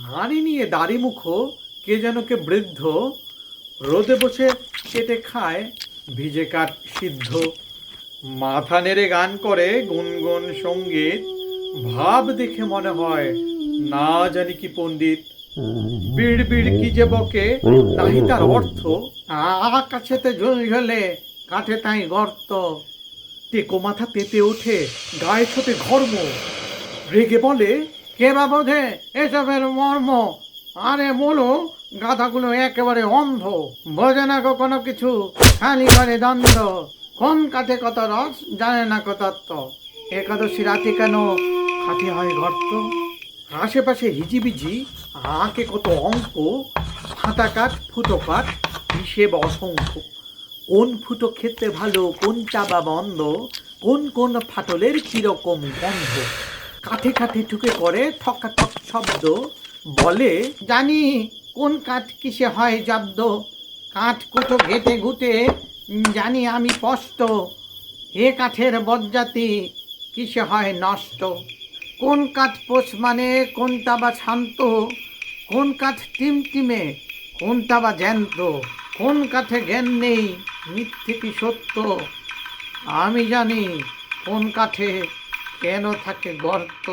হাঁড়ি নিয়ে দাড়িমুখো কে যেন কে বৃদ্ধ, রোদে বসে কেটে খায় ভিজে কাঠ সিদ্ধ। মাথা নেড়ে গান করে গুনগুন সঙ্গীত, ভাব দেখে মনে হয় না জানি কি পণ্ডিত। বিড় বিড় কি যে বকে নাহি তার অর্থ, আকাশেতে ঝুলঝুলে কাঠে তাই গর্ত। টেকো মাথা তেতে ওঠে গায়ে ছোটে ঘর্ম, রেগে বলে কে বা বোঝে এসবের মর্ম। আরে বলো গাধাগুলো একেবারে অন্ধ, বোঝে না গো কোনো কিছু, খালি করে দ্বন্দ্ব। কোন কাঠে কত রস জানে না কত তত্ত্ব, একাদশী রাতে কেন কাঠে হয় গর্ত। আশেপাশে হিজিবিজি আঁকে কত অঙ্ক, ফাটা কাঠ ফুটো কাঠ হিসেব অসংখ্য। কোন ফুটো খেতে ভালো কোনটা বা বন্ধ, কোন কোন ফাটলের কিরকম গন্ধ। কাঠে কাঠে ঠুকে করে ঠকাঠক শব্দ, বলে জানি কোন কাঠ কিসে হয় জব্দ। কাঠ কুটো ঘেটে ঘুটে জানি আমি স্পষ্ট, এ কাঠের বজ্জাতি কিসে হয় নষ্ট। কোন কাঠ পোষ মানে কোনটা বা শান্ত, কোন কাঠ টিমটিমে কোনটা বা জ্যান্ত। কোন কাঠে জ্ঞান নেই মিথ্যে কি সত্য, আমি জানি কোন কাঠে কেন থাকে গর্ত।